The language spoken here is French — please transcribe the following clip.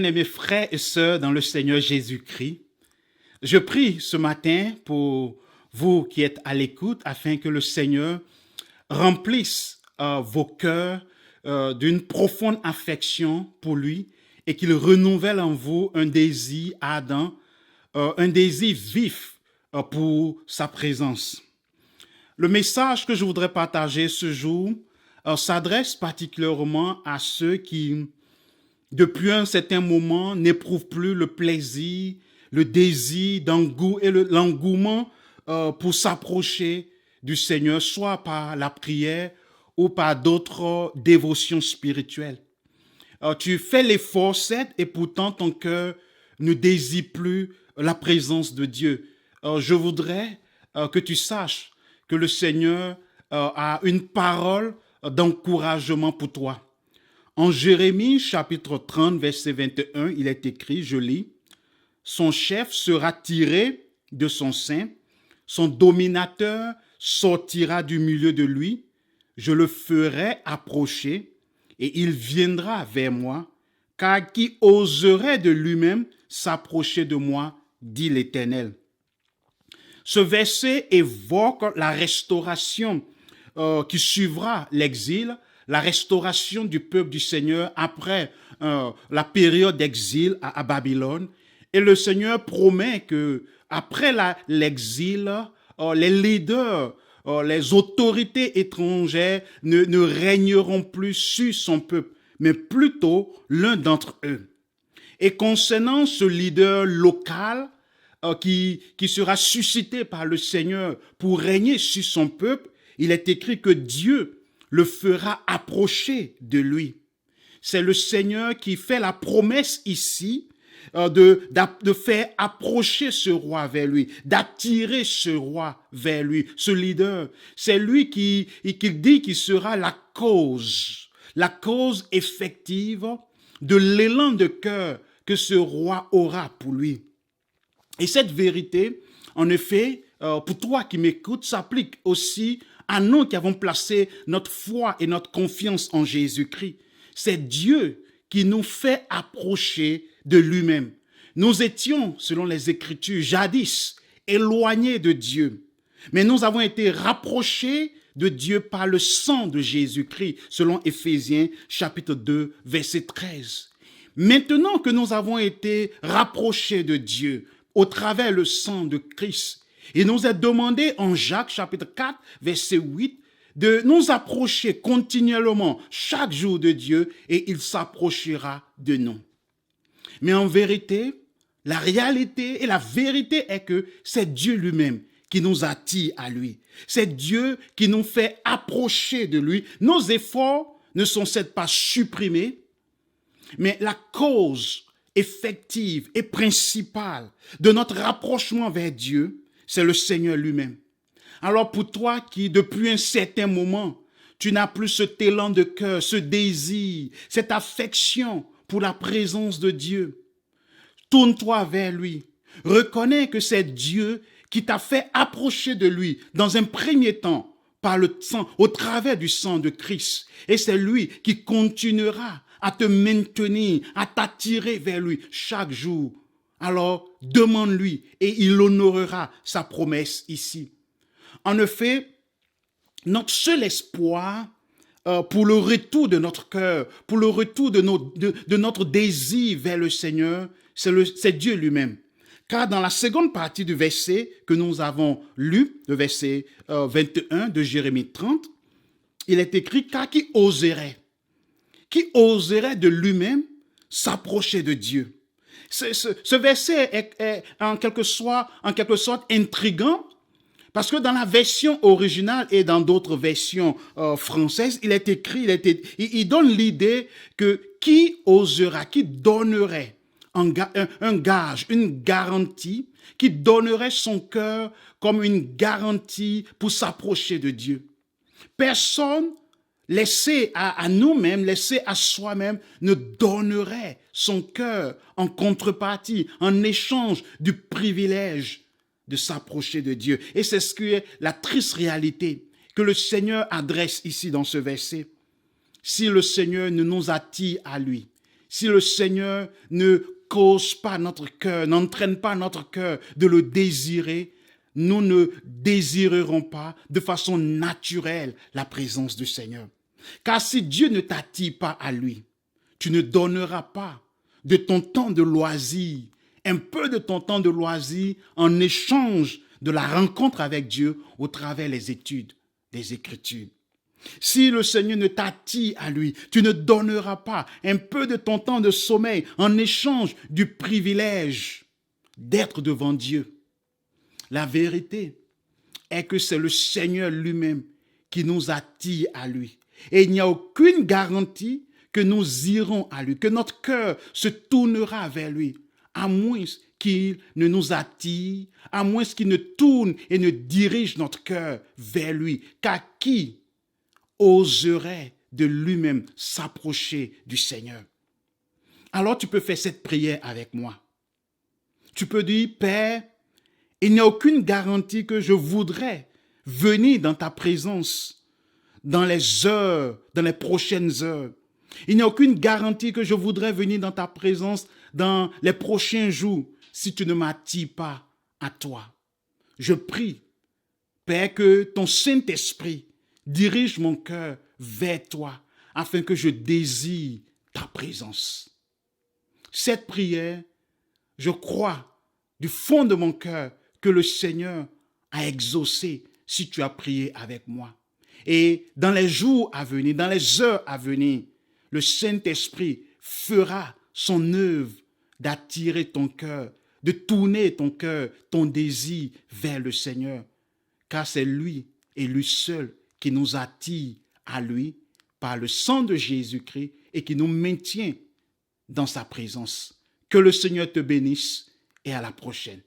bien-aimés frères et sœurs dans le Seigneur Jésus-Christ, je prie ce matin pour vous qui êtes à l'écoute afin que le Seigneur remplisse vos cœurs d'une profonde affection pour lui et qu'il renouvelle en vous un désir ardent, un désir vif pour sa présence. Le message que je voudrais partager ce jour s'adresse particulièrement à ceux qui, depuis un certain moment, n'éprouvent plus le plaisir, le désir et l'engouement pour s'approcher du Seigneur, soit par la prière ou par d'autres dévotions spirituelles. Tu fais l'effort, certes, et pourtant ton cœur ne désire plus la présence de Dieu. Je voudrais que tu saches que le Seigneur a une parole d'encouragement pour toi. En Jérémie chapitre 30, verset 21, il est écrit, je lis, « Son chef sera tiré de son sein, son dominateur sortira du milieu de lui, je le ferai approcher et il viendra vers moi, car qui oserait de lui-même s'approcher de moi, dit l'Éternel. » Ce verset évoque la restauration qui suivra l'exil, la restauration du peuple du Seigneur après la période d'exil à Babylone. Et le Seigneur promet que après l'exil, les leaders, les autorités étrangères ne régneront plus sur son peuple, mais plutôt l'un d'entre eux. Et concernant ce leader local qui sera suscité par le Seigneur pour régner sur son peuple, il est écrit que Dieu le fera approcher de lui. C'est le Seigneur qui fait la promesse ici de faire approcher ce roi vers lui, d'attirer ce roi vers lui, ce leader. C'est lui qui dit qu'il sera la cause effective de l'élan de cœur que ce roi aura pour lui. Et cette vérité, en effet, pour toi qui m'écoutes, s'applique aussi à nous qui avons placé notre foi et notre confiance en Jésus-Christ. C'est Dieu qui nous fait approcher de lui-même. Nous étions, selon les Écritures, jadis éloignés de Dieu. Mais nous avons été rapprochés de Dieu par le sang de Jésus-Christ, selon Éphésiens chapitre 2, verset 13. Maintenant que nous avons été rapprochés de Dieu au travers le sang de Christ, il nous est demandé en Jacques chapitre 4, verset 8, de nous approcher continuellement chaque jour de Dieu et il s'approchera de nous. Mais en vérité, la réalité et la vérité est que c'est Dieu lui-même qui nous attire à lui. C'est Dieu qui nous fait approcher de lui. Nos efforts ne sont certes pas supprimés, mais la cause effective et principale de notre rapprochement vers Dieu, c'est le Seigneur lui-même. Alors pour toi qui, depuis un certain moment, tu n'as plus cet élan de cœur, ce désir, cette affection pour la présence de Dieu, tourne-toi vers lui. Reconnais que c'est Dieu qui t'a fait approcher de lui dans un premier temps par le sang, au travers du sang de Christ. Et c'est lui qui continuera à te maintenir, à t'attirer vers lui chaque jour. Alors, demande-lui et il honorera sa promesse ici. En effet, notre seul espoir pour le retour de notre cœur, pour le retour de notre désir vers le Seigneur, c'est Dieu lui-même. Car dans la seconde partie du verset que nous avons lu, le verset 21 de Jérémie 30, il est écrit « Car qui oserait de lui-même s'approcher de Dieu ?» Ce verset est en quelque sorte intriguant parce que dans la version originale et dans d'autres versions françaises, il est écrit, il donne l'idée que qui osera, qui donnerait un gage, une garantie, qui donnerait son cœur comme une garantie pour s'approcher de Dieu. Personne laissé à nous-mêmes, laissé à soi-même, ne donnerait son cœur en contrepartie, en échange du privilège de s'approcher de Dieu. Et c'est ce qui est la triste réalité que le Seigneur adresse ici dans ce verset. Si le Seigneur ne nous attire à lui, si le Seigneur ne cause pas notre cœur, n'entraîne pas notre cœur de le désirer, nous ne désirerons pas de façon naturelle la présence du Seigneur. Car si Dieu ne t'attire pas à lui, tu ne donneras pas de ton temps de loisir, un peu de ton temps de loisir en échange de la rencontre avec Dieu au travers des études des Écritures. Si le Seigneur ne t'attire à lui, tu ne donneras pas un peu de ton temps de sommeil en échange du privilège d'être devant Dieu. La vérité est que c'est le Seigneur lui-même qui nous attire à lui. Et il n'y a aucune garantie que nous irons à lui, que notre cœur se tournera vers lui, à moins qu'il ne nous attire, à moins qu'il ne tourne et ne dirige notre cœur vers lui. Car qui oserait de lui-même s'approcher du Seigneur? Alors tu peux faire cette prière avec moi. Tu peux dire, Père, il n'y a aucune garantie que je voudrais venir dans ta présence dans les prochaines heures. Il n'y a aucune garantie que je voudrais venir dans ta présence dans les prochains jours si tu ne m'attires pas à toi. Je prie, Père, que ton Saint-Esprit dirige mon cœur vers toi afin que je désire ta présence. Cette prière, je crois du fond de mon cœur que le Seigneur a exaucé si tu as prié avec moi. Et dans les jours à venir, dans les heures à venir, le Saint-Esprit fera son œuvre d'attirer ton cœur, de tourner ton cœur, ton désir vers le Seigneur. Car c'est lui et lui seul qui nous attire à lui par le sang de Jésus-Christ et qui nous maintient dans sa présence. Que le Seigneur te bénisse et à la prochaine.